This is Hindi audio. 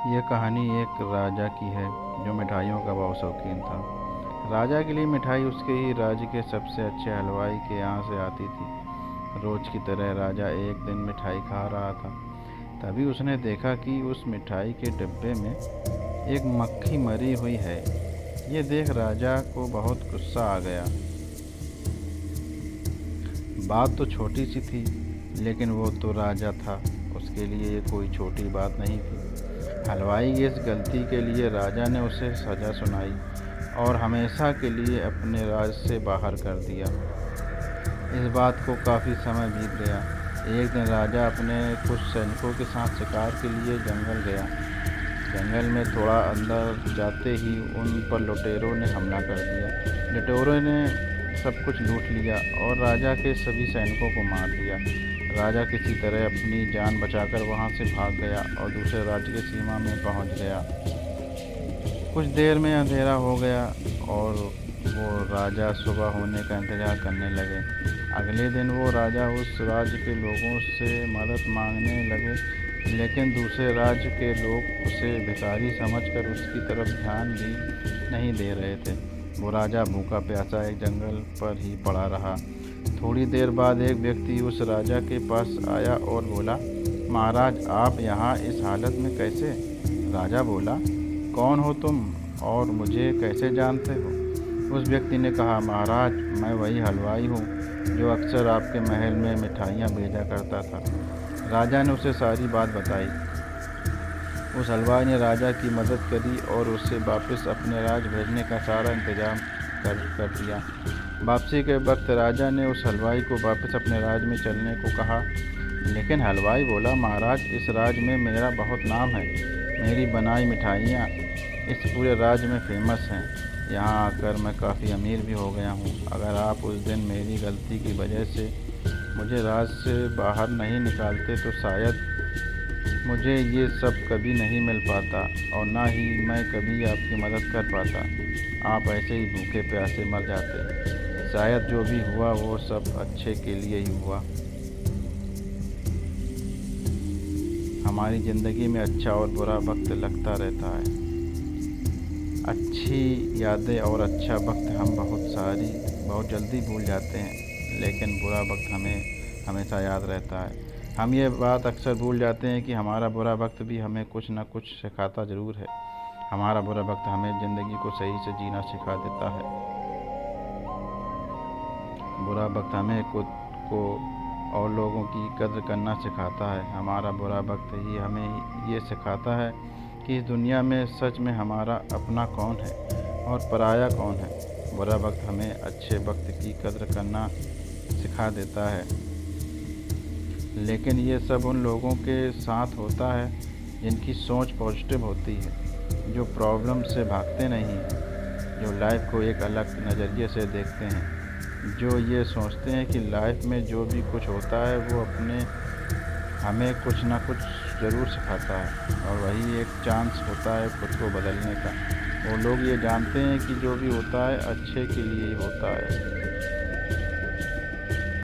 ये कहानी एक राजा की है जो मिठाइयों का बहुत शौकीन था। राजा के लिए मिठाई उसके ही राज्य के सबसे अच्छे हलवाई के यहाँ से आती थी। रोज की तरह राजा एक दिन मिठाई खा रहा था। तभी उसने देखा कि उस मिठाई के डिब्बे में एक मक्खी मरी हुई है। ये देख राजा को बहुत गुस्सा आ गया। बात तो छोटी सी थी, लेकिन वो तो राजा था, उसके लिए ये कोई छोटी बात नहीं थी। हलवाई की इस गलती के लिए राजा ने उसे सज़ा सुनाई और हमेशा के लिए अपने राज से बाहर कर दिया। इस बात को काफ़ी समय बीत गया। एक दिन राजा अपने कुछ सैनिकों के साथ शिकार के लिए जंगल गया। जंगल में थोड़ा अंदर जाते ही उन पर लुटेरों ने हमला कर दिया। लुटेरों ने सब कुछ लूट लिया और राजा के सभी सैनिकों को मार दिया। राजा किसी तरह अपनी जान बचाकर वहां से भाग गया और दूसरे राज्य की सीमा में पहुंच गया। कुछ देर में अंधेरा हो गया और वो राजा सुबह होने का इंतज़ार करने लगे। अगले दिन वो राजा उस राज्य के लोगों से मदद मांगने लगे, लेकिन दूसरे राज्य के लोग उसे भिखारी समझकर उसकी तरफ ध्यान भी नहीं दे रहे थे। वो राजा भूखा प्यासा एक जंगल पर ही पड़ा रहा। थोड़ी देर बाद एक व्यक्ति उस राजा के पास आया और बोला, महाराज, आप यहाँ इस हालत में कैसे? राजा बोला, कौन हो तुम और मुझे कैसे जानते हो? उस व्यक्ति ने कहा, महाराज, मैं वही हलवाई हूँ जो अक्सर आपके महल में मिठाइयाँ भेजा करता था। राजा ने उसे सारी बात बताई। उस हलवाई ने राजा की मदद करी और उसे वापस अपने राज भेजने का सारा इंतजाम कर दिया। वापसी के वक्त राजा ने उस हलवाई को वापस अपने राज में चलने को कहा, लेकिन हलवाई बोला, महाराज, इस राज्य में मेरा बहुत नाम है। मेरी बनाई मिठाइयाँ इस पूरे राज्य में फेमस हैं। यहाँ आकर मैं काफ़ी अमीर भी हो गया हूँ। अगर आप उस दिन मेरी गलती की वजह से मुझे राज से बाहर नहीं निकालते तो शायद मुझे ये सब कभी नहीं मिल पाता और ना ही मैं कभी आपकी मदद कर पाता। आप ऐसे ही भूखे प्यासे मर जाते। शायद जो भी हुआ वो सब अच्छे के लिए ही हुआ। हमारी ज़िंदगी में अच्छा और बुरा वक्त लगता रहता है। अच्छी यादें और अच्छा वक्त हम बहुत जल्दी भूल जाते हैं, लेकिन बुरा वक्त हमें हमेशा याद रहता है। हम ये बात अक्सर भूल जाते हैं कि हमारा बुरा वक्त भी हमें कुछ न कुछ सिखाता ज़रूर है। हमारा बुरा वक्त हमें ज़िंदगी को सही से जीना सिखा देता है। बुरा वक्त हमें खुद को और लोगों की कद्र करना सिखाता है। हमारा बुरा वक्त ही हमें ये सिखाता है कि इस दुनिया में सच में हमारा अपना कौन है और पराया कौन है। बुरा वक्त हमें अच्छे वक्त की कद्र करना सिखा देता है, लेकिन ये सब उन लोगों के साथ होता है जिनकी सोच पॉजिटिव होती है, जो प्रॉब्लम से भागते नहीं, जो लाइफ को एक अलग नज़रिए से देखते हैं, जो ये सोचते हैं कि लाइफ में जो भी कुछ होता है वो हमें कुछ ना कुछ ज़रूर सिखाता है और वही एक चांस होता है खुद को बदलने का। वो लोग ये जानते हैं कि जो भी होता है अच्छे के लिए ही होता है।